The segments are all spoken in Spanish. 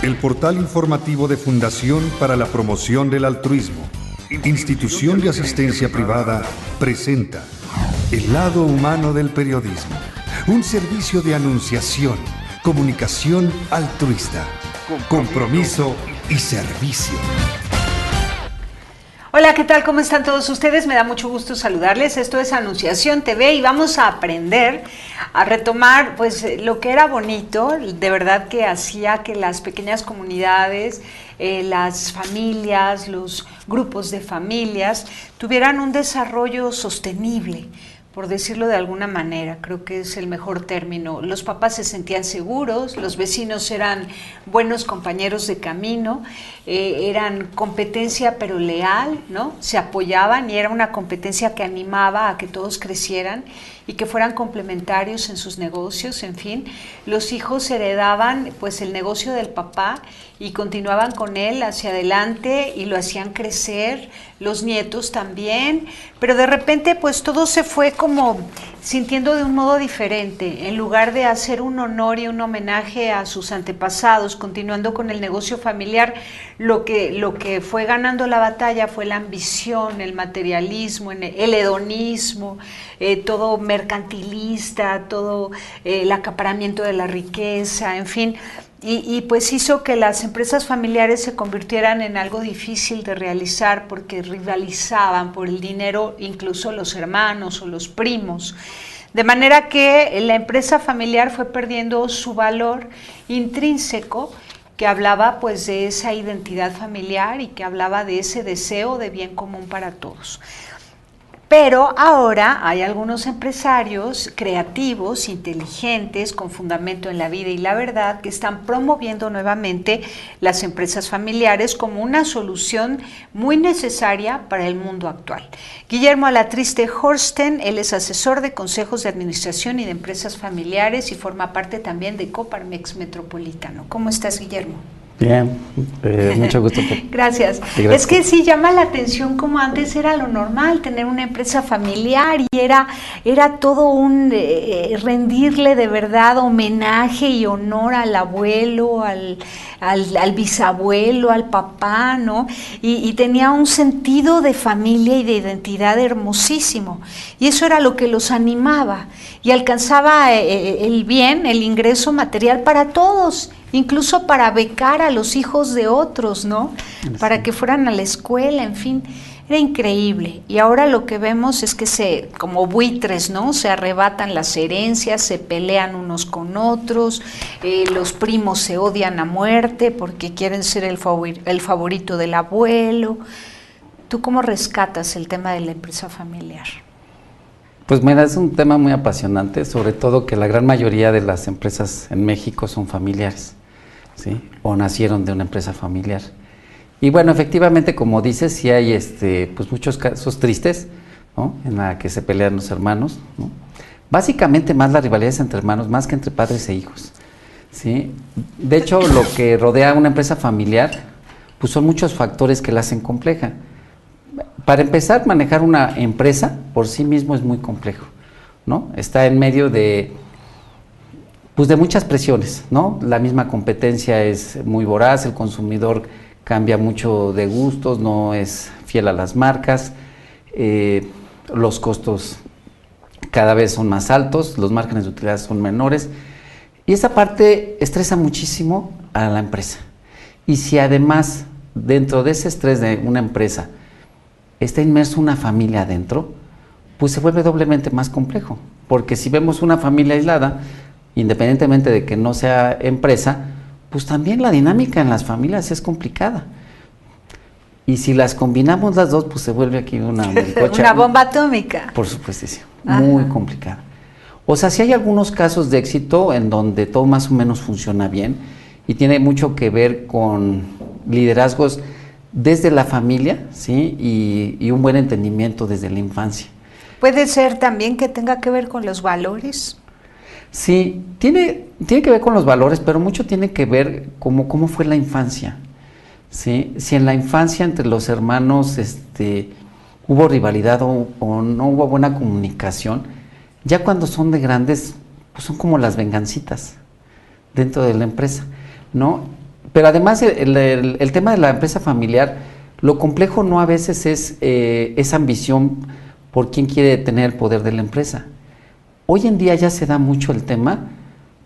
El portal informativo de Fundación para la Promoción del Altruismo, institución de asistencia privada, presenta El lado humano del periodismo, un servicio de anunciación, comunicación altruista, compromiso y servicio. Hola, ¿qué tal? ¿Cómo están todos ustedes? Me da mucho gusto saludarles. Esto es Anunciación TV y vamos a aprender a retomar pues lo que era bonito, de verdad que hacía que las pequeñas comunidades, las familias, los grupos de familias tuvieran un desarrollo sostenible, por decirlo de alguna manera, creo que es el mejor término. Los papás se sentían seguros, los vecinos eran buenos compañeros de camino, eran competencia pero leal, ¿no? Se apoyaban y era una competencia que animaba a que todos crecieran y que fueran complementarios en sus negocios, en fin. Los hijos heredaban pues el negocio del papá y continuaban con él hacia adelante y lo hacían crecer, los nietos también, pero de repente pues todo se fue como sintiendo de un modo diferente. En lugar de hacer un honor y un homenaje a sus antepasados, continuando con el negocio familiar, lo que fue ganando la batalla fue la ambición, el materialismo, el hedonismo, todo mercantilista, todo el acaparamiento de la riqueza, en fin. Y pues hizo que las empresas familiares se convirtieran en algo difícil de realizar porque rivalizaban por el dinero, incluso los hermanos o los primos. De manera que la empresa familiar fue perdiendo su valor intrínseco, que hablaba pues de esa identidad familiar y que hablaba de ese deseo de bien común para todos. Pero ahora hay algunos empresarios creativos, inteligentes, con fundamento en la vida y la verdad, que están promoviendo nuevamente las empresas familiares como una solución muy necesaria para el mundo actual. Guillermo Alatriste Horsten, él es asesor de consejos de administración y de empresas familiares y forma parte también de Coparmex Metropolitano. ¿Cómo estás, Guillermo? Bien, mucho gusto. Gracias. Es que sí llama la atención como antes era lo normal, tener una empresa familiar y era todo un rendirle de verdad homenaje y honor al abuelo, al bisabuelo, al papá, ¿no? Y tenía un sentido de familia y de identidad hermosísimo. Y eso era lo que los animaba y alcanzaba el bien, el ingreso material para todos, incluso para becar a los hijos de otros, ¿no? Sí. Para que fueran a la escuela, en fin, era increíble. Y ahora lo que vemos es que como buitres, ¿no? Se arrebatan las herencias, se pelean unos con otros, los primos se odian a muerte porque quieren ser el favorito del abuelo. ¿Tú cómo rescatas el tema de la empresa familiar? Pues mira, es un tema muy apasionante, sobre todo que la gran mayoría de las empresas en México son familiares, ¿sí? O nacieron de una empresa familiar. Y bueno, efectivamente, como dices, sí hay pues muchos casos tristes, ¿no? En la que se pelean los hermanos, ¿no? Básicamente más la rivalidad es entre hermanos, más que entre padres e hijos, ¿sí? De hecho, lo que rodea a una empresa familiar, pues son muchos factores que la hacen compleja. Para empezar, manejar una empresa por sí mismo es muy complejo, ¿no? Está en medio de muchas presiones, ¿no? La misma competencia es muy voraz, el consumidor cambia mucho de gustos, no es fiel a las marcas, los costos cada vez son más altos, los márgenes de utilidad son menores, y esa parte estresa muchísimo a la empresa. Y si además, dentro de ese estrés de una empresa, está inmerso una familia adentro, pues se vuelve doblemente más complejo, porque si vemos una familia aislada, independientemente de que no sea empresa, pues también la dinámica en las familias es complicada. Y si las combinamos las dos, pues se vuelve aquí una una bomba atómica. Por supuestísimo, muy complicada. O sea, sí hay algunos casos de éxito en donde todo más o menos funciona bien y tiene mucho que ver con liderazgos desde la familia, ¿sí? Y un buen entendimiento desde la infancia. ¿Puede ser también que tenga que ver con los valores? Sí, tiene que ver con los valores, pero mucho tiene que ver cómo fue la infancia, ¿sí? Si en la infancia entre los hermanos hubo rivalidad o no hubo buena comunicación, ya cuando son de grandes, pues son como las vengancitas dentro de la empresa, ¿no? Pero además el tema de la empresa familiar, lo complejo no a veces es esa ambición por quién quiere tener el poder de la empresa. Hoy en día ya se da mucho el tema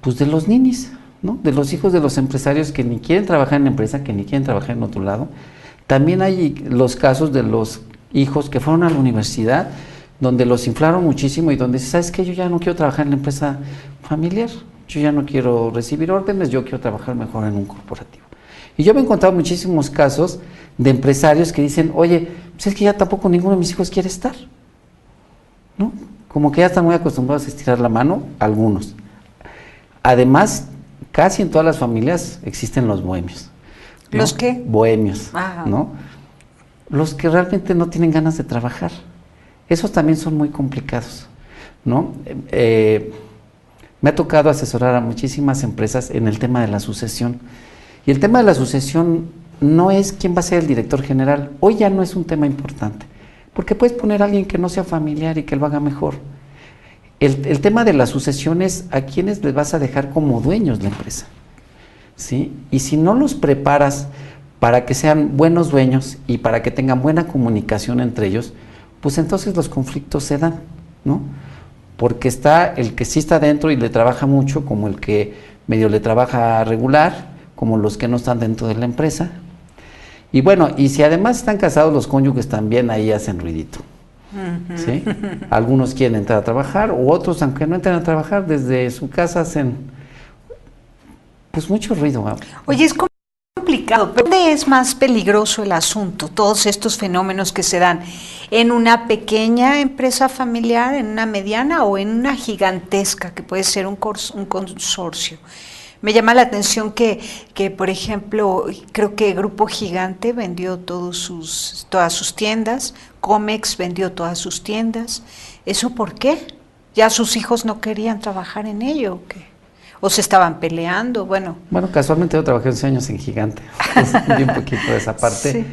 pues de los ninis, ¿no? De los hijos de los empresarios que ni quieren trabajar en la empresa, que ni quieren trabajar en otro lado. También hay los casos de los hijos que fueron a la universidad, donde los inflaron muchísimo y donde, ¿sabes qué? Yo ya no quiero trabajar en la empresa familiar, yo ya no quiero recibir órdenes, yo quiero trabajar mejor en un corporativo. Y yo me he encontrado muchísimos casos de empresarios que dicen, oye, pues es que ya tampoco ninguno de mis hijos quiere estar, ¿no? Como que ya están muy acostumbrados a estirar la mano, algunos. Además, casi en todas las familias existen los bohemios, ¿no? ¿Los qué? Bohemios, Ajá. ¿no? Los que realmente no tienen ganas de trabajar. Esos también son muy complicados, ¿no? Me ha tocado asesorar a muchísimas empresas en el tema de la sucesión. Y el tema de la sucesión no es quién va a ser el director general. Hoy ya no es un tema importante, porque puedes poner a alguien que no sea familiar y que lo haga mejor. El tema de la sucesión es a quiénes les vas a dejar como dueños la empresa, ¿sí? Y si no los preparas para que sean buenos dueños y para que tengan buena comunicación entre ellos, pues entonces los conflictos se dan, ¿no? Porque está el que sí está dentro y le trabaja mucho, como el que medio le trabaja regular, como los que no están dentro de la empresa. Y bueno, y si además están casados los cónyuges, también ahí hacen ruidito, ¿sí? Algunos quieren entrar a trabajar, u otros, aunque no entren a trabajar, desde su casa hacen pues mucho ruido, ¿no? Oye, es complicado, pero ¿dónde es más peligroso el asunto? Todos estos fenómenos que se dan, ¿en una pequeña empresa familiar, en una mediana o en una gigantesca que puede ser un consorcio? Me llama la atención que, por ejemplo, creo que Grupo Gigante vendió todas sus tiendas, Comex vendió todas sus tiendas. ¿Eso por qué? ¿Ya sus hijos no querían trabajar en ello o qué? ¿O se estaban peleando? Bueno, casualmente yo trabajé 11 años en Gigante, vi un poquito de esa parte. Sí.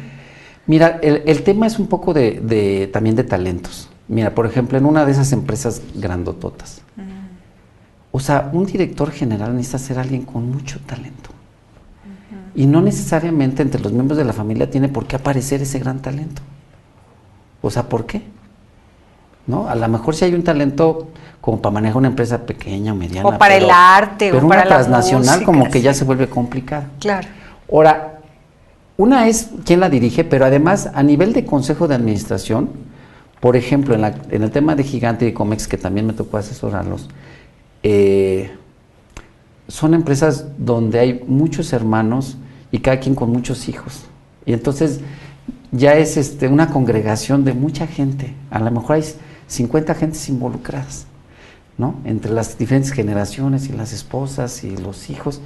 Mira, el tema es un poco también de talentos. Mira, por ejemplo, en una de esas empresas grandototas, o sea, un director general necesita ser alguien con mucho talento. Y no necesariamente entre los miembros de la familia tiene por qué aparecer ese gran talento. O sea, ¿por qué? ¿No? A lo mejor si hay un talento como para manejar una empresa pequeña o mediana. O para el arte, pero o para una la transnacional música, como que sí. ya se vuelve complicada. Claro. Ahora, una es quién la dirige, pero además a nivel de consejo de administración, por ejemplo, en el tema de Gigante y de Comex, que también me tocó asesorarlos, son empresas donde hay muchos hermanos y cada quien con muchos hijos. Y entonces ya es una congregación de mucha gente. A lo mejor hay 50 gentes involucradas, ¿no? Entre las diferentes generaciones y las esposas y los hijos.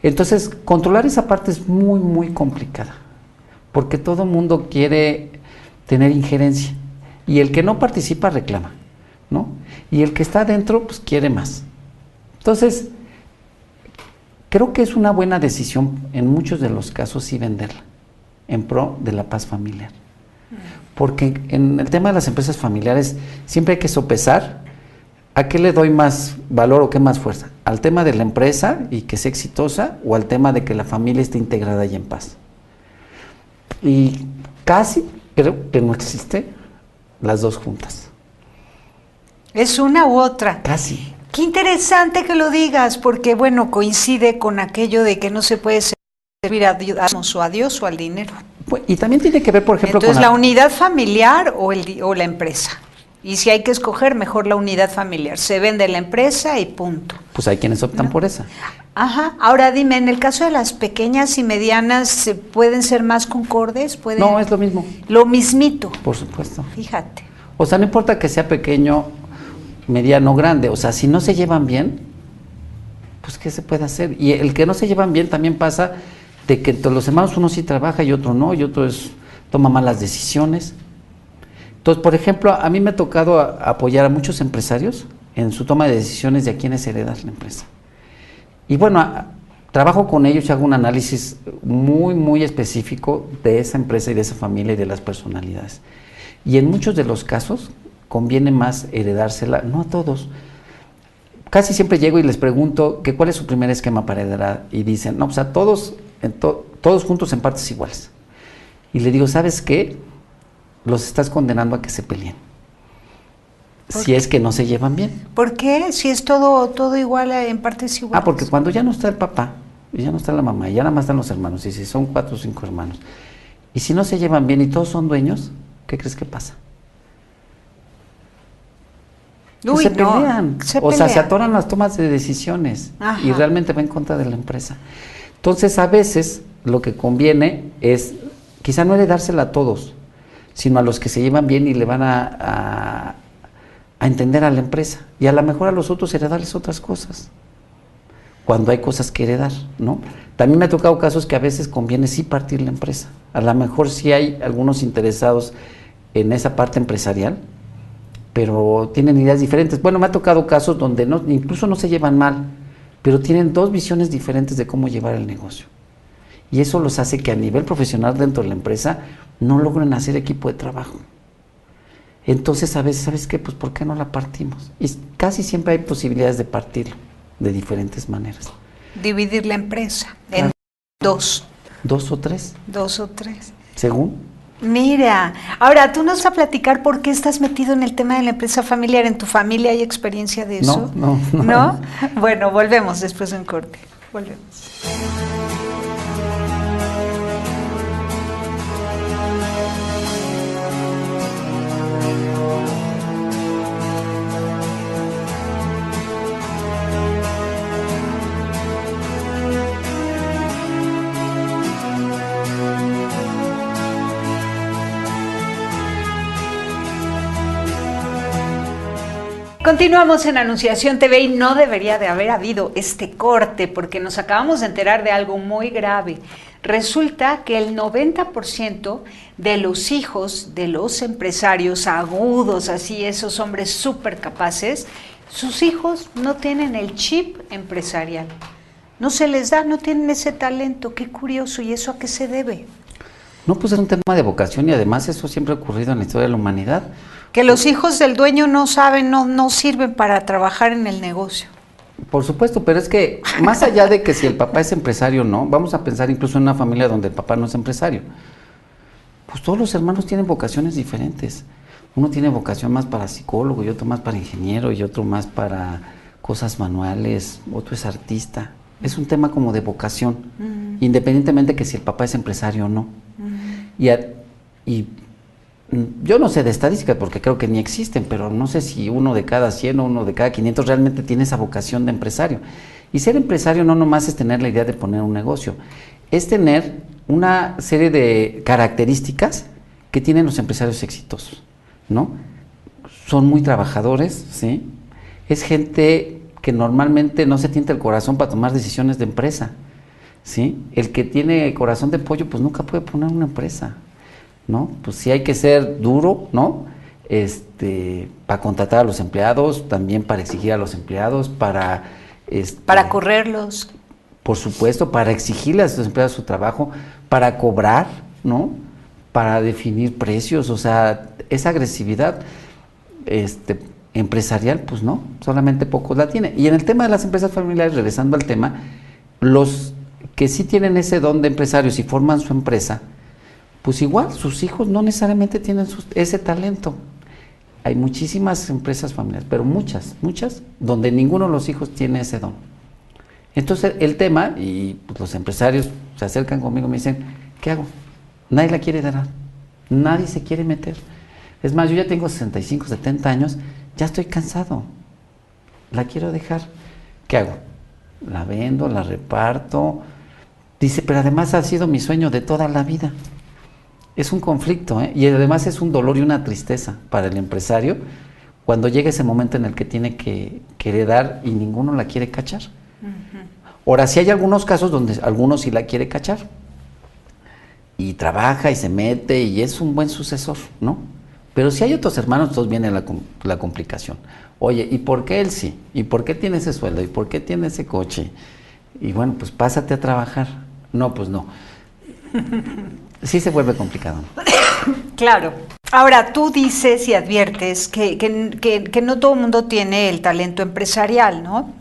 Entonces, controlar esa parte es muy, muy complicada, porque todo el mundo quiere tener injerencia. Y el que no participa reclama, ¿no? Y el que está adentro, pues quiere más. Entonces, creo que es una buena decisión en muchos de los casos sí venderla, en pro de la paz familiar. Porque en el tema de las empresas familiares siempre hay que sopesar a qué le doy más valor o qué más fuerza, al tema de la empresa y que sea exitosa o al tema de que la familia esté integrada y en paz. Y casi creo que no existe las dos juntas. ¿Es una u otra? Casi. Qué interesante que lo digas, porque bueno, coincide con aquello de que no se puede servir a Dios o al dinero. Pues, y también tiene que ver, por ejemplo, entonces, con la unidad familiar o la empresa. Y si hay que escoger, mejor la unidad familiar. Se vende la empresa y punto. Pues hay quienes optan por esa. Ajá. Ahora dime, en el caso de las pequeñas y medianas, ¿pueden ser más concordes? No, es lo mismo. Lo mismito. Por supuesto. Fíjate. O sea, no importa que sea pequeño, mediano, grande. O sea, si no se llevan bien, pues ¿qué se puede hacer? Y el que no se llevan bien también pasa de que entre los hermanos uno sí trabaja y otro no, y otro toma malas decisiones. Entonces, por ejemplo, a mí me ha tocado apoyar a muchos empresarios en su toma de decisiones de a quiénes heredar la empresa. Y bueno, trabajo con ellos y hago un análisis muy, muy específico de esa empresa y de esa familia y de las personalidades. Y en muchos de los casos conviene más heredársela, no a todos. Casi siempre llego y les pregunto que cuál es su primer esquema para heredar y dicen, no, pues a todos todos juntos en partes iguales. Y le digo, ¿sabes qué? Los estás condenando a que se peleen. Si es que no se llevan bien. ¿Por qué? Si es todo igual en partes iguales. Porque cuando ya no está el papá, y ya no está la mamá, y ya nada más están los hermanos, y si son 4 o 5 hermanos, y si no se llevan bien y todos son dueños, ¿qué crees que pasa? Uy, se pelean. O sea, se atoran las tomas de decisiones. Ajá. Y realmente va en contra de la empresa. Entonces, a veces, lo que conviene es, quizá no heredársela a todos, sino a los que se llevan bien y le van a entender a la empresa. Y a lo mejor a los otros heredarles otras cosas, cuando hay cosas que heredar, ¿no? También me ha tocado casos que a veces conviene sí partir la empresa. A lo mejor sí hay algunos interesados en esa parte empresarial, pero tienen ideas diferentes. Bueno, me ha tocado casos donde incluso no se llevan mal, pero tienen 2 visiones diferentes de cómo llevar el negocio. Y eso los hace que a nivel profesional dentro de la empresa no logren hacer equipo de trabajo. Entonces, a veces, ¿sabes qué? Pues, ¿por qué no la partimos? Y casi siempre hay posibilidades de partirlo de diferentes maneras. Dividir la empresa en 2. 2 o 3. 2 o 3. Según. Mira, ahora tú nos vas a platicar por qué estás metido en el tema de la empresa familiar. ¿En tu familia hay experiencia de eso? No. ¿No? Bueno, volvemos después de un corte. Volvemos. Continuamos en Anunciación TV y no debería de haber habido este corte porque nos acabamos de enterar de algo muy grave. Resulta que el 90% de los hijos de los empresarios agudos, así esos hombres súper capaces, sus hijos no tienen el chip empresarial. No se les da, no tienen ese talento. Qué curioso. ¿Y eso a qué se debe? No, pues es un tema de vocación y además eso siempre ha ocurrido en la historia de la humanidad. Que los hijos del dueño no saben, no sirven para trabajar en el negocio. Por supuesto, pero es que más allá de que si el papá es empresario o no, vamos a pensar incluso en una familia donde el papá no es empresario. Pues todos los hermanos tienen vocaciones diferentes. Uno tiene vocación más para psicólogo y otro más para ingeniero y otro más para cosas manuales, otro es artista. Es un tema como de vocación, independientemente de que si el papá es empresario o no. Y yo no sé de estadísticas porque creo que ni existen, pero no sé si 1 de cada 100 o 1 de cada 500 realmente tiene esa vocación de empresario. Y ser empresario no nomás es tener la idea de poner un negocio, es tener una serie de características que tienen los empresarios exitosos, ¿no? Son muy trabajadores, ¿sí? Es gente que normalmente no se tienta el corazón para tomar decisiones de empresa, ¿sí? El que tiene corazón de pollo, pues nunca puede poner una empresa, ¿no? Pues sí hay que ser duro, ¿no? Para contratar a los empleados, también para exigir a los empleados, para correrlos. Por supuesto, para exigirle a sus empleados su trabajo, para cobrar, ¿no? Para definir precios, o sea, esa agresividad empresarial, pues no, solamente pocos la tienen. Y en el tema de las empresas familiares, regresando al tema, los que sí tienen ese don de empresarios y forman su empresa, pues igual, sus hijos no necesariamente tienen ese talento. Hay muchísimas empresas familiares, pero muchas, donde ninguno de los hijos tiene ese don. Entonces, el tema, y pues, los empresarios se acercan conmigo y me dicen, ¿qué hago? Nadie la quiere dar, nadie se quiere meter. Es más, yo ya tengo 65, 70 años, ya estoy cansado, la quiero dejar. ¿Qué hago? La vendo, la reparto. Dice, pero además ha sido mi sueño de toda la vida. Es un conflicto, ¿eh? Y además es un dolor y una tristeza para el empresario cuando llega ese momento en el que tiene que heredar y ninguno la quiere cachar. Ahora, sí hay algunos casos donde algunos sí la quiere cachar y trabaja y se mete y es un buen sucesor, ¿no? Pero si hay otros hermanos, entonces viene la complicación. Oye, ¿y por qué él sí? ¿Y por qué tiene ese sueldo? ¿Y por qué tiene ese coche? Y bueno, pues pásate a trabajar. No, pues no. Sí se vuelve complicado. Claro. Ahora, tú dices y adviertes que no todo el mundo tiene el talento empresarial, ¿no?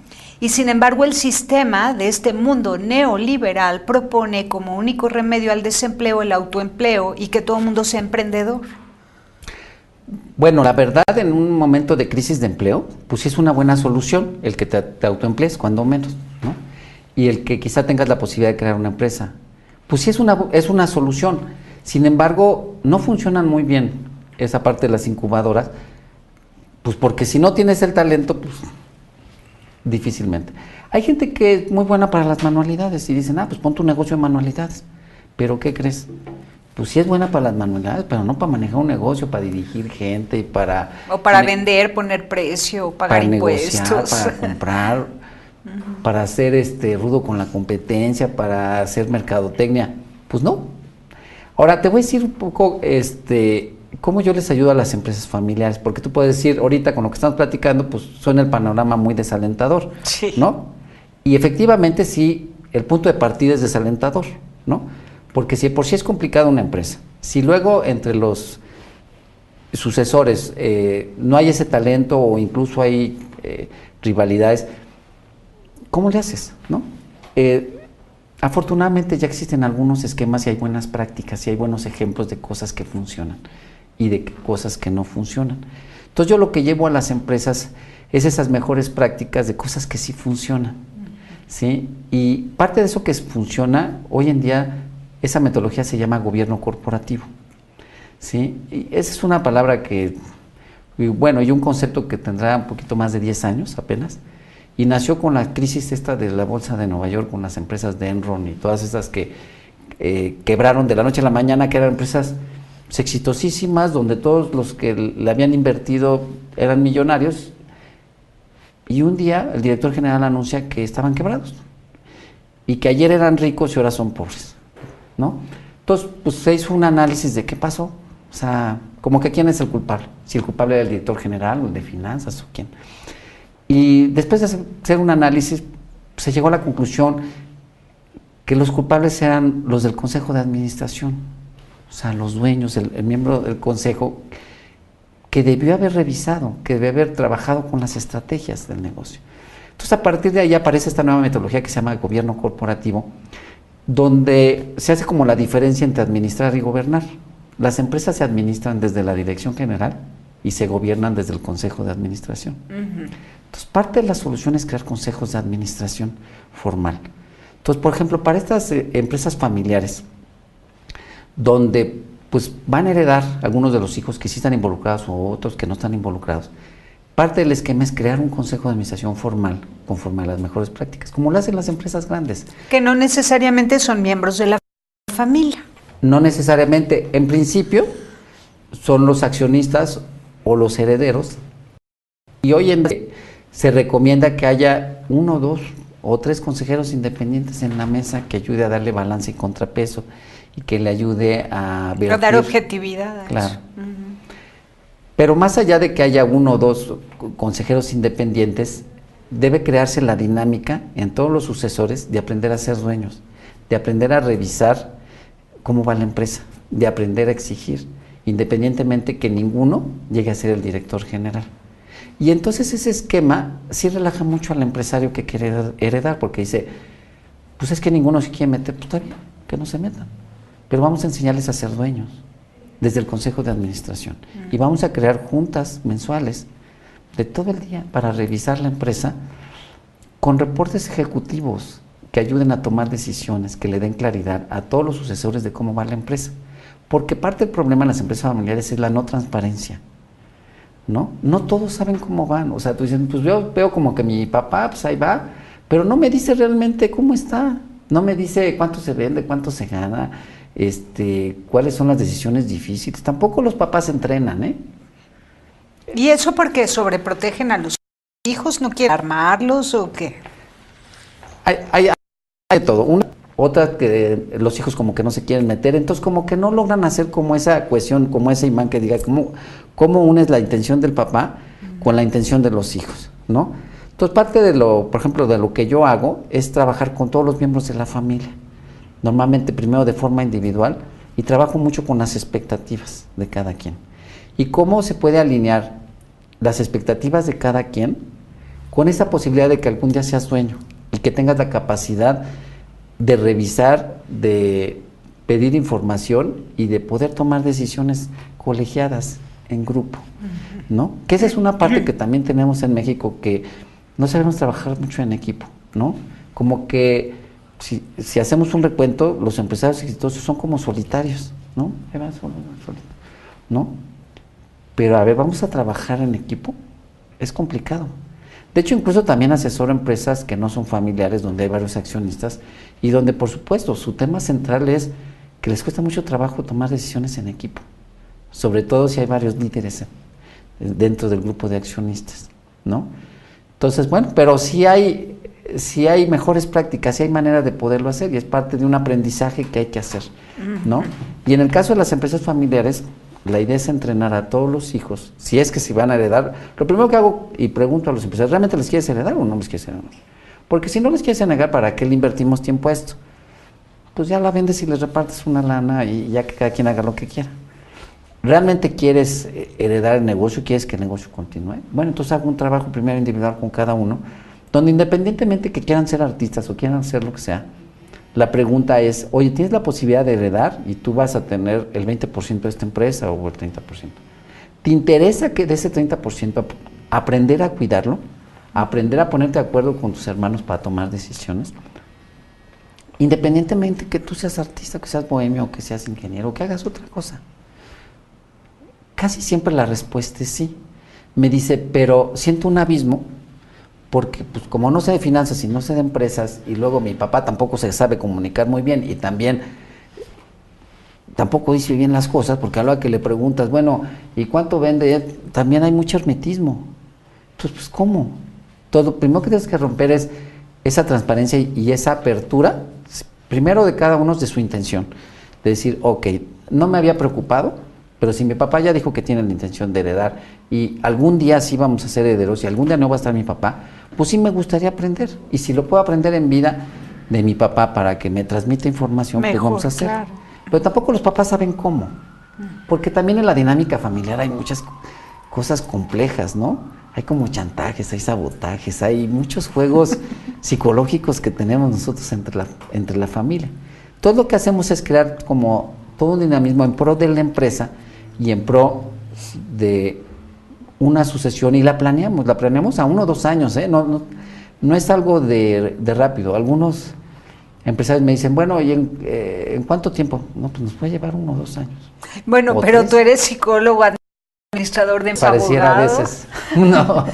Y sin embargo, el sistema de este mundo neoliberal propone como único remedio al desempleo el autoempleo y que todo el mundo sea emprendedor. Bueno, la verdad, en un momento de crisis de empleo, pues sí es una buena solución el que te autoemplees, cuando menos, ¿no? Y el que quizá tengas la posibilidad de crear una empresa. Pues sí es una solución. Sin embargo, no funcionan muy bien esa parte de las incubadoras, pues porque si no tienes el talento, pues difícilmente. Hay gente que es muy buena para las manualidades y dicen, pues pon tu negocio de manualidades. Pero ¿qué crees? Pues sí es buena para las manualidades, pero no para manejar un negocio, para dirigir gente, o para vender, poner precio, pagar para impuestos. Negociar, para comprar, para ser rudo con la competencia, para hacer mercadotecnia. Pues no. Ahora te voy a decir un poco cómo yo les ayudo a las empresas familiares, porque tú puedes decir, ahorita con lo que estamos platicando, pues suena el panorama muy desalentador, sí, ¿no? Y efectivamente sí, el punto de partida es desalentador, ¿no? Porque si por sí es complicada una empresa, si luego entre los sucesores no hay ese talento o incluso hay rivalidades, ¿cómo le haces, no? Afortunadamente ya existen algunos esquemas y hay buenas prácticas y hay buenos ejemplos de cosas que funcionan y de cosas que no funcionan. Entonces yo lo que llevo a las empresas es esas mejores prácticas de cosas que sí funcionan, ¿sí? Y parte de eso que funciona, hoy en día esa metodología se llama gobierno corporativo, ¿sí? Y esa es una palabra que, bueno, y un concepto que tendrá un poquito más de 10 años apenas, y nació con la crisis esta de la bolsa de Nueva York, con las empresas de Enron y todas esas que quebraron de la noche a la mañana, que eran empresas exitosísimas, donde todos los que le habían invertido eran millonarios, y un día el director general anuncia que estaban quebrados, y que ayer eran ricos y ahora son pobres, ¿no? Entonces, pues se hizo un análisis de qué pasó, o sea, como que quién es el culpable, si el culpable era el director general o el de finanzas o quién. Y después de hacer un análisis, se llegó a la conclusión que los culpables eran los del consejo de administración, o sea, los dueños, el miembro del consejo, que debió haber revisado, que debió haber trabajado con las estrategias del negocio. Entonces, a partir de ahí aparece esta nueva metodología que se llama gobierno corporativo, donde se hace como la diferencia entre administrar y gobernar. Las empresas se administran desde la dirección general y se gobiernan desde el consejo de administración. Entonces, parte de la solución es crear consejos de administración formal. Entonces, por ejemplo, para estas empresas familiares, donde pues van a heredar algunos de los hijos que sí están involucrados o otros que no están involucrados, parte del esquema es crear un consejo de administración formal conforme a las mejores prácticas, como lo hacen las empresas grandes. Que no necesariamente son miembros de la familia. No necesariamente, en principio, son los accionistas o los herederos. Y hoy en día se recomienda que haya 1, 2 o 3 consejeros independientes en la mesa que ayude a darle balance y contrapeso y que le ayude a ver. A dar objetividad a claro. Eso. Pero más allá de que haya 1 o 2 consejeros independientes, debe crearse la dinámica en todos los sucesores de aprender a ser dueños, de aprender a revisar cómo va la empresa, de aprender a exigir, independientemente que ninguno llegue a ser el director general. Y entonces ese esquema sí relaja mucho al empresario que quiere heredar, porque dice, pues es que ninguno se quiere meter, pues está bien, que no se metan, pero vamos a enseñarles a ser dueños desde el consejo de administración y vamos a crear juntas mensuales de todo el día para revisar la empresa con reportes ejecutivos que ayuden a tomar decisiones, que le den claridad a todos los sucesores de cómo va la empresa, porque parte del problema en las empresas familiares es la no transparencia, ¿no? No todos saben cómo van, o sea, tú dices, pues yo veo como que mi papá, pues ahí va, pero no me dice realmente cómo está, no me dice cuánto se vende, cuánto se gana, cuáles son las decisiones difíciles. Tampoco los papás entrenan, ¿eh? ¿Y eso porque sobreprotegen a los hijos? ¿No quieren armarlos o qué? Hay de todo. Otra que los hijos como que no se quieren meter, entonces como que no logran hacer como esa cohesión, como ese imán que diga cómo unes la intención del papá con la intención de los hijos, ¿no? Entonces parte de por ejemplo, de lo que yo hago es trabajar con todos los miembros de la familia. Normalmente primero de forma individual y trabajo mucho con las expectativas de cada quien. Y cómo se puede alinear las expectativas de cada quien con esa posibilidad de que algún día seas dueño y que tengas la capacidad de revisar, de pedir información y de poder tomar decisiones colegiadas en grupo, ¿no? Que esa es una parte que también tenemos en México, que no sabemos trabajar mucho en equipo, ¿no? Como que si hacemos un recuento, los empresarios exitosos son como solitarios, ¿no? ¿No? Pero a ver, vamos a trabajar en equipo, es complicado. De hecho, incluso también asesoro empresas que no son familiares, donde hay varios accionistas y donde, por supuesto, su tema central es que les cuesta mucho trabajo tomar decisiones en equipo, sobre todo si hay varios líderes dentro del grupo de accionistas, ¿no? Entonces, bueno, pero sí hay mejores prácticas, sí hay maneras de poderlo hacer y es parte de un aprendizaje que hay que hacer, ¿no? Y en el caso de las empresas familiares, la idea es entrenar a todos los hijos, si es que se van a heredar. Lo primero que hago y pregunto a los empresarios, ¿realmente les quieres heredar o no les quieres heredar? Porque si no les quieres heredar, ¿para qué le invertimos tiempo a esto? Pues ya la vendes y les repartes una lana y ya que cada quien haga lo que quiera. ¿Realmente quieres heredar el negocio? ¿Quieres que el negocio continúe? Bueno, entonces hago un trabajo primero individual con cada uno, donde independientemente que quieran ser artistas o quieran hacer lo que sea, la pregunta es, oye, ¿tienes la posibilidad de heredar y tú vas a tener el 20% de esta empresa o el 30%? ¿Te interesa que de ese 30% aprender a cuidarlo? Aprender a ponerte de acuerdo con tus hermanos para tomar decisiones? Independientemente que tú seas artista, que seas bohemio, que seas ingeniero, que hagas otra cosa. Casi siempre la respuesta es sí. Me dice, pero siento un abismo porque pues como no sé de finanzas y no sé de empresas y luego mi papá tampoco se sabe comunicar muy bien y también tampoco dice bien las cosas, porque a la hora que le preguntas, bueno, ¿y cuánto vende? También hay mucho hermetismo. Entonces, pues ¿cómo? Todo, primero que tienes que romper es esa transparencia y esa apertura, primero de cada uno de su intención, de decir, ok, no me había preocupado, pero si mi papá ya dijo que tiene la intención de heredar y algún día sí vamos a ser herederos y algún día no va a estar mi papá, pues sí me gustaría aprender. Y si lo puedo aprender en vida de mi papá para que me transmita información, mejor, pues vamos a hacer. Claro. Pero tampoco los papás saben cómo, porque también en la dinámica familiar hay muchas cosas complejas, ¿no? Hay como chantajes, hay sabotajes, hay muchos juegos psicológicos que tenemos nosotros entre la familia. Todo lo que hacemos es crear como todo un dinamismo en pro de la empresa y en pro de una sucesión y la planeamos a 1 o 2 años, no es algo de rápido. Algunos empresarios me dicen, bueno, ¿y en cuánto tiempo? No, pues nos puede llevar 1 o 2 años. Bueno, pero 3. Tú eres psicólogo, administrador de empresas. Pareciera abogado. A veces.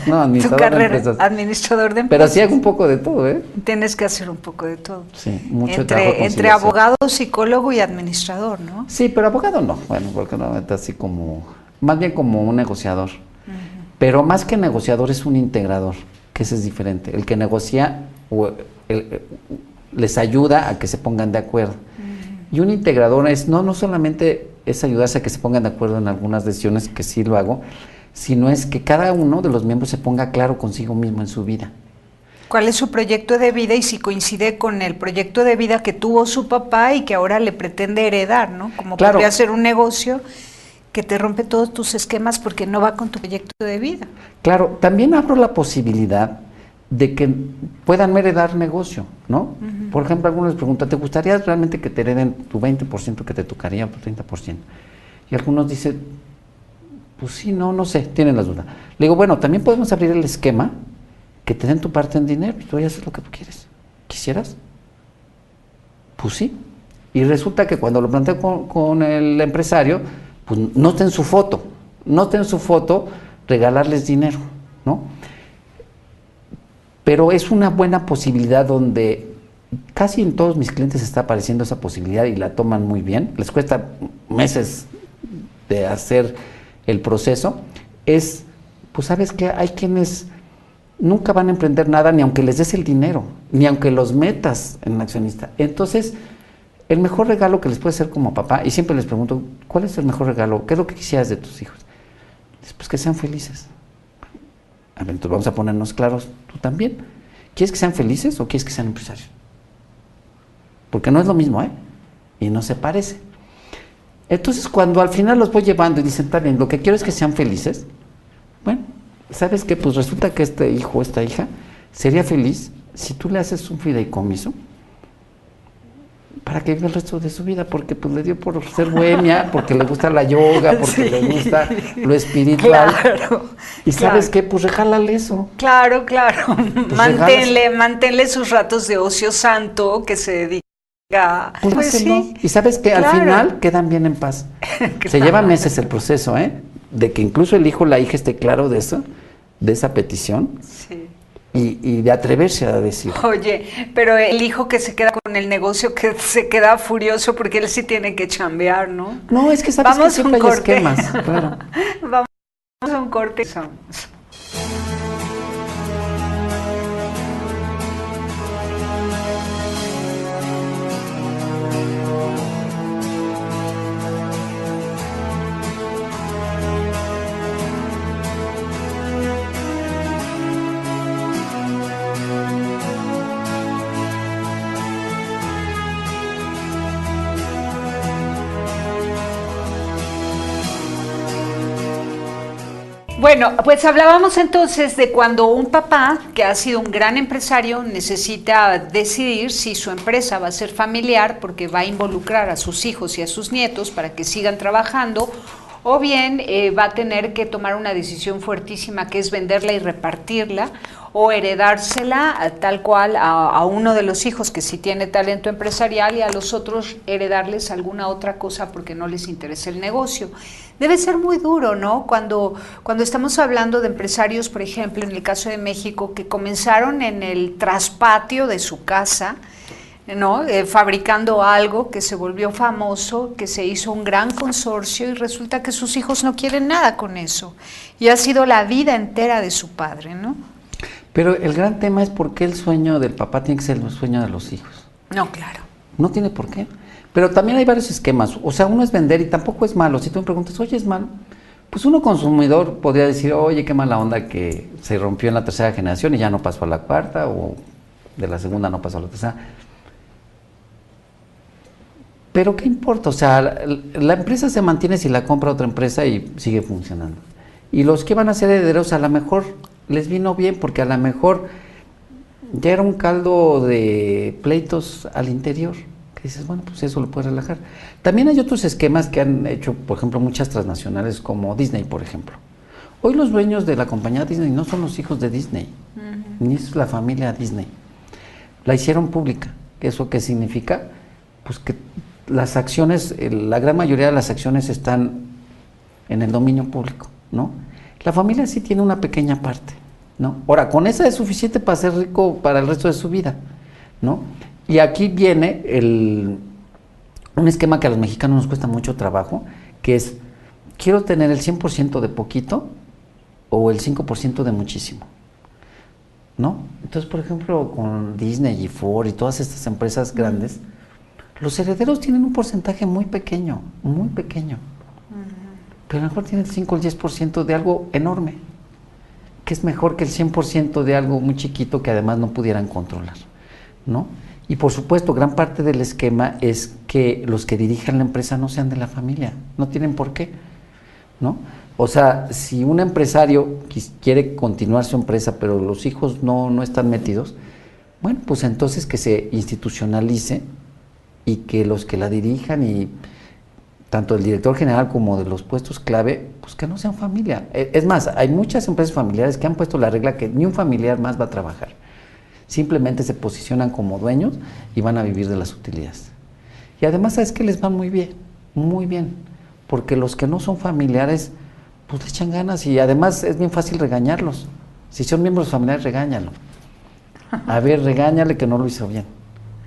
No, administrador tu carrera, de empresas. Administrador de empresas. Pero sí hago un poco de todo, ¿eh? Tienes que hacer un poco de todo. Sí, mucho trabajo. Entre abogado, psicólogo y administrador, ¿no? Sí, pero abogado no. Bueno, porque no está así como, más bien como un negociador. Pero más que negociador es un integrador, que ese es diferente. El que negocia les ayuda a que se pongan de acuerdo. Y un integrador es no solamente es ayudarse a que se pongan de acuerdo en algunas decisiones, que sí lo hago, sino es que cada uno de los miembros se ponga claro consigo mismo en su vida. ¿Cuál es su proyecto de vida y si coincide con el proyecto de vida que tuvo su papá y que ahora le pretende heredar, ¿no? Como claro, podría ser un negocio que te rompe todos tus esquemas porque no va con tu proyecto de vida. Claro, también abro la posibilidad de que puedan heredar negocio, ¿no? Por ejemplo, algunos les preguntan, ¿te gustaría realmente que te hereden tu 20% que te tocaría o tu 30%? Y algunos dicen, pues sí, no sé, tienen las dudas. Le digo, bueno, también podemos abrir el esquema que te den tu parte en dinero y tú vayas a hacer lo que tú quieres. ¿Quisieras? Pues sí. Y resulta que cuando lo planteo con el empresario, pues noten su foto, regalarles dinero, ¿no? Pero es una buena posibilidad donde casi en todos mis clientes está apareciendo esa posibilidad y la toman muy bien. Les cuesta meses de hacer el proceso. Pues sabes que hay quienes nunca van a emprender nada ni aunque les des el dinero, ni aunque los metas en un accionista. Entonces, el mejor regalo que les puede hacer como papá, y siempre les pregunto, ¿cuál es el mejor regalo? ¿Qué es lo que quisieras de tus hijos? Pues que sean felices. A ver, entonces vamos a ponernos claros, tú también. ¿Quieres que sean felices o quieres que sean empresarios? Porque no es lo mismo, y no se parece. Entonces, cuando al final los voy llevando y dicen, está bien, lo que quiero es que sean felices, bueno, ¿sabes qué? Pues resulta que este hijo, esta hija, sería feliz si tú le haces un fideicomiso para que viva el resto de su vida, porque pues le dio por ser bohemia, porque le gusta la yoga, porque le gusta lo espiritual. Claro. Y ¿sabes qué? Pues regálale eso. Claro, claro. Pues Manténle sus ratos de ocio santo que se dedica. Pues sí. Y ¿sabes qué? Al final quedan bien en paz. Se lleva meses el proceso, de que incluso el hijo o la hija esté claro de eso, de esa petición. Sí. Y de atreverse a decir. Oye, pero el hijo que se queda con el negocio, que se queda furioso porque él sí tiene que chambear, ¿no? No, es que sabes que siempre hay esquemas, claro. Vamos a un corte. Bueno, pues hablábamos entonces de cuando un papá que ha sido un gran empresario necesita decidir si su empresa va a ser familiar porque va a involucrar a sus hijos y a sus nietos para que sigan trabajando, o bien va a tener que tomar una decisión fuertísima que es venderla y repartirla o heredársela tal cual a uno de los hijos que sí tiene talento empresarial y a los otros heredarles alguna otra cosa porque no les interesa el negocio. Debe ser muy duro, ¿no? Cuando estamos hablando de empresarios, por ejemplo, en el caso de México, que comenzaron en el traspatio de su casa, ¿no? Fabricando algo que se volvió famoso, que se hizo un gran consorcio y resulta que sus hijos no quieren nada con eso. Y ha sido la vida entera de su padre, ¿no? Pero el gran tema es por qué el sueño del papá tiene que ser el sueño de los hijos. No, claro. No tiene por qué. Pero también hay varios esquemas. O sea, uno es vender y tampoco es malo. Si tú me preguntas, oye, ¿es malo? Pues uno consumidor podría decir, oye, qué mala onda que se rompió en la tercera generación y ya no pasó a la cuarta, o de la segunda no pasó a la tercera. Pero ¿qué importa? O sea, la empresa se mantiene si la compra otra empresa y sigue funcionando. Y los que van a ser herederos a lo mejor les vino bien porque a lo mejor ya era un caldo de pleitos al interior. Que dices, bueno, pues eso lo puedes relajar. También hay otros esquemas que han hecho, por ejemplo, muchas transnacionales como Disney, por ejemplo. Hoy los dueños de la compañía Disney no son los hijos de Disney, ni es la familia Disney. La hicieron pública. ¿Eso qué significa? Pues que las acciones, la gran mayoría de las acciones están en el dominio público, ¿no? La familia sí tiene una pequeña parte, ¿no? Ahora, con esa es suficiente para ser rico para el resto de su vida, ¿no? Y aquí viene un esquema que a los mexicanos nos cuesta mucho trabajo, que es, quiero tener el 100% de poquito o el 5% de muchísimo, ¿no? Entonces, por ejemplo, con Disney y Ford y todas estas empresas grandes, los herederos tienen un porcentaje muy pequeño, pero a lo mejor tienen el 5 o el 10% de algo enorme, que es mejor que el 100% de algo muy chiquito que además no pudieran controlar, ¿no? Y por supuesto, gran parte del esquema es que los que dirijan la empresa no sean de la familia, no tienen por qué, ¿no? O sea, si un empresario quiere continuar su empresa, pero los hijos no están metidos, bueno, pues entonces que se institucionalice y que los que la dirijan y tanto el director general como de los puestos clave, pues que no sean familia. Es más, hay muchas empresas familiares que han puesto la regla que ni un familiar más va a trabajar. Simplemente se posicionan como dueños y van a vivir de las utilidades. Y además, ¿sabes qué? Les va muy bien, porque los que no son familiares, pues le echan ganas y además es bien fácil regañarlos. Si son miembros familiares, regáñalo. A ver, regáñale que no lo hizo bien.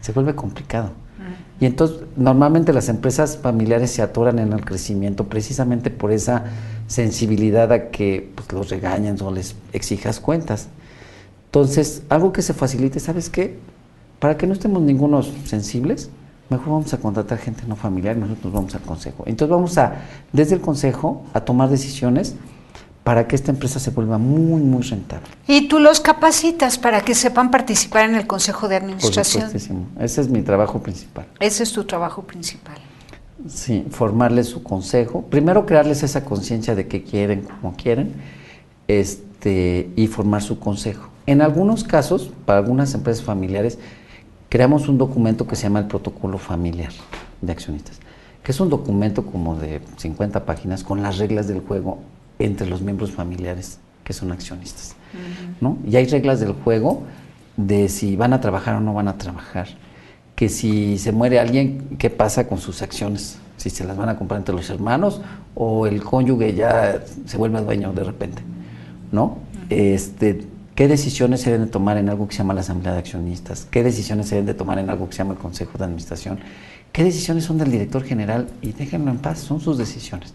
Se vuelve complicado. Y entonces, normalmente las empresas familiares se atoran en el crecimiento precisamente por esa sensibilidad a que pues, los regañen o les exijas cuentas. Entonces, algo que se facilite, ¿sabes qué? Para que no estemos ningunos sensibles, mejor vamos a contratar gente no familiar y nosotros vamos al consejo. Entonces vamos desde el consejo, a tomar decisiones para que esta empresa se vuelva muy rentable. Y tú los capacitas para que sepan participar en el consejo de administración. Por supuestísimo. Ese es mi trabajo principal. Ese es tu trabajo principal. Sí, formarles su consejo. Primero crearles esa conciencia de qué quieren, cómo quieren. y formar su consejo. En algunos casos, para algunas empresas familiares, creamos un documento que se llama el protocolo familiar de accionistas, que es un documento como de 50 páginas con las reglas del juego entre los miembros familiares que son accionistas, ¿no? Y hay reglas del juego de si van a trabajar o no van a trabajar, que si se muere alguien, ¿qué pasa con sus acciones? Si se las van a comprar entre los hermanos o el cónyuge ya se vuelve dueño de repente, ¿no? ¿Qué decisiones se deben de tomar en algo que se llama la asamblea de accionistas? ¿Qué decisiones se deben de tomar en algo que se llama el consejo de administración? ¿Qué decisiones son del director general? Y déjenlo en paz, son sus decisiones,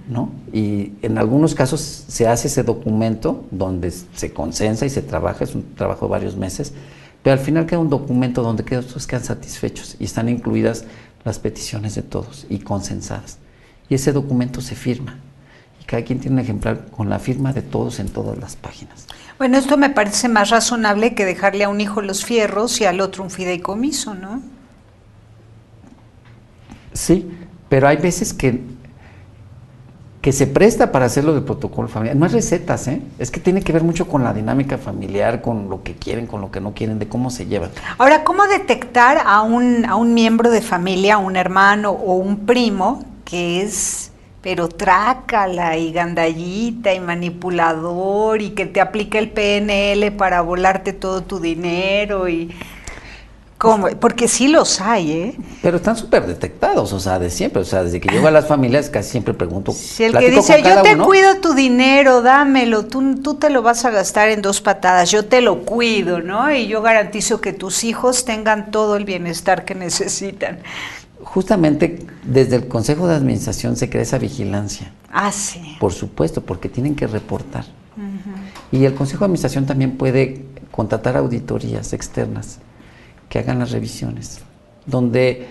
¿no? Y en algunos casos se hace ese documento donde se consensa y se trabaja, es un trabajo de varios meses, pero al final queda un documento donde todos quedan satisfechos y están incluidas las peticiones de todos y consensadas. Y ese documento se firma y cada quien tiene un ejemplar con la firma de todos en todas las páginas. Bueno, esto me parece más razonable que dejarle a un hijo los fierros y al otro un fideicomiso, ¿no? Sí, pero hay veces que se presta para hacerlo del protocolo familiar. No es recetas, es que tiene que ver mucho con la dinámica familiar, con lo que quieren, con lo que no quieren, de cómo se llevan. Ahora, ¿cómo detectar a un miembro de familia, un hermano o un primo que es pero trácala y gandallita y manipulador y que te aplica el PNL para volarte todo tu dinero y... ¿Cómo? Porque sí los hay, ¿eh? Pero están súper detectados, o sea, de siempre, o sea, desde que llego a las familias casi siempre pregunto. Si el que dice, yo te cuido tu dinero, dámelo, tú te lo vas a gastar en 2 patadas, yo te lo cuido, ¿no? Y yo garantizo que tus hijos tengan todo el bienestar que necesitan. Justamente desde el Consejo de Administración se crea esa vigilancia. Ah, sí. Por supuesto, porque tienen que reportar. Y el Consejo de Administración también puede contratar auditorías externas que hagan las revisiones, donde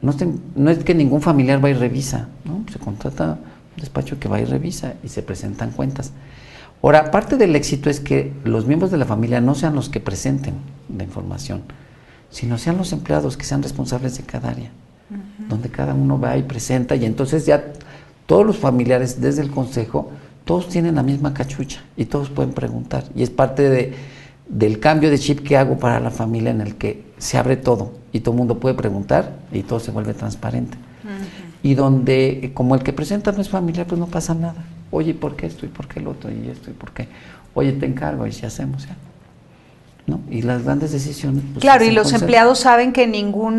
no es que ningún familiar va y revisa, ¿no? Se contrata un despacho que va y revisa y se presentan cuentas. Ahora, parte del éxito es que los miembros de la familia no sean los que presenten la información, sino sean los empleados que sean responsables de cada área, donde cada uno va y presenta, y entonces ya todos los familiares desde el consejo, todos tienen la misma cachucha y todos pueden preguntar, y es parte del cambio de chip que hago para la familia, en el que se abre todo y todo el mundo puede preguntar y todo se vuelve transparente. Y donde, como el que presenta no es familiar, pues no pasa nada. Oye, ¿por qué esto? ¿Y por qué el otro? ¿Y esto? ¿Y por qué? Oye, te encargo, y si hacemos, ¿ya? ¿No? Y las grandes decisiones... Pues, claro, y los empleados saben que ningún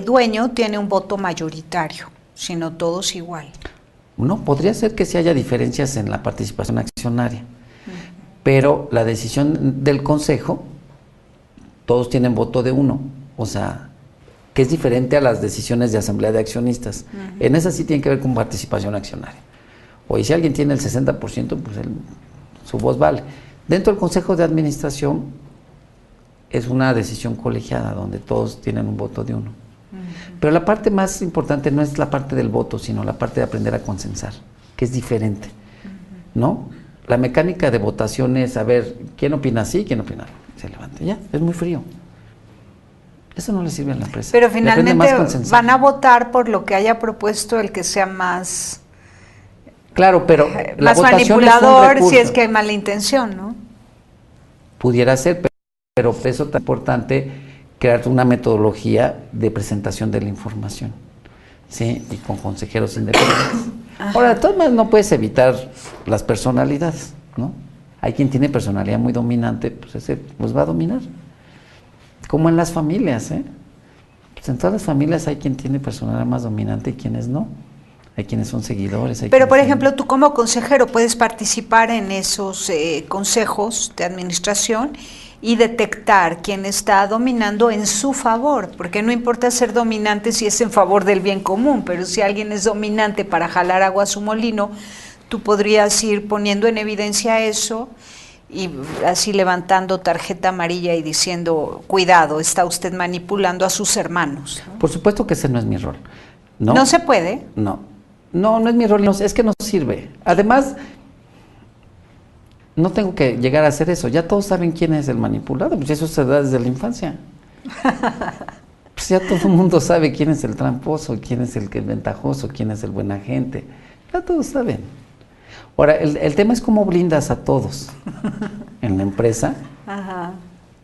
dueño tiene un voto mayoritario, sino todos igual. No, podría ser que sí haya diferencias en la participación accionaria, pero la decisión del consejo, todos tienen voto de uno, o sea, que es diferente a las decisiones de asamblea de accionistas. En esa sí tiene que ver con participación accionaria. O si alguien tiene el 60%, pues su voz vale. Dentro del consejo de administración es una decisión colegiada, donde todos tienen un voto de uno. Pero la parte más importante no es la parte del voto, sino la parte de aprender a consensar, que es diferente, ¿no? La mecánica de votación es, a ver, ¿quién opina así? ¿Quién opina? Se levanta, ya, es muy frío. Eso no le sirve a la empresa. Pero finalmente van a votar por lo que haya propuesto el que sea más... Claro, pero la más manipulador, si es que hay mala intención, ¿no? Pudiera ser, pero eso es importante, crear una metodología de presentación de la información, ¿sí? Y con consejeros independientes. Ahora, de todas maneras no puedes evitar las personalidades, ¿no? Hay quien tiene personalidad muy dominante, pues ese los va a dominar. Como en las familias, pues en todas las familias hay quien tiene personalidad más dominante y quienes no. Hay quienes son seguidores. Pero, por ejemplo, tú como consejero puedes participar en esos consejos de administración y detectar quién está dominando en su favor, porque no importa ser dominante si es en favor del bien común, pero si alguien es dominante para jalar agua a su molino, tú podrías ir poniendo en evidencia eso y así levantando tarjeta amarilla y diciendo, cuidado, está usted manipulando a sus hermanos, ¿no? Por supuesto que ese no es mi rol. ¿No se puede? No es mi rol, es que no sirve. Además, no tengo que llegar a hacer eso. Ya todos saben quién es el manipulado, pues eso se da desde la infancia. Pues ya todo el mundo sabe quién es el tramposo, quién es el que es ventajoso, quién es el buen agente. Ya todos saben. Ahora, el tema es cómo blindas a todos en la empresa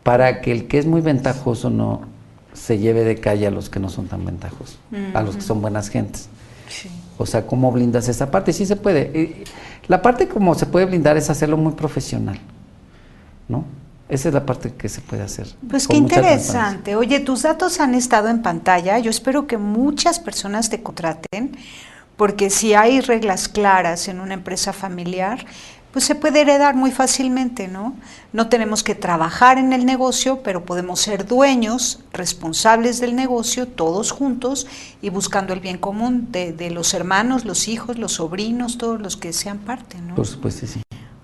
para que el que es muy ventajoso no se lleve de calle a los que no son tan ventajosos, a los que son buenas gentes. Sí. O sea, ¿cómo blindas esa parte? Sí se puede. La parte como se puede blindar es hacerlo muy profesional, ¿no? Esa es la parte que se puede hacer. Pues qué interesante. Oye, tus datos han estado en pantalla. Yo espero que muchas personas te contraten, porque si hay reglas claras en una empresa familiar, pues se puede heredar muy fácilmente, ¿no? No tenemos que trabajar en el negocio, pero podemos ser dueños, responsables del negocio, todos juntos y buscando el bien común de los hermanos, los hijos, los sobrinos, todos los que sean parte, ¿no? Por supuesto, sí.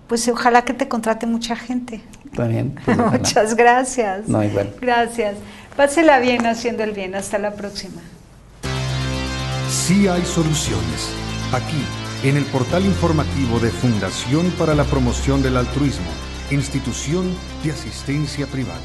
Pues ojalá que te contrate mucha gente. También. Pues, muchas gracias. No, igual. Gracias. Pásela bien haciendo el bien. Hasta la próxima. Sí hay soluciones. Aquí, en el portal informativo de Fundación para la Promoción del Altruismo, Institución de Asistencia Privada.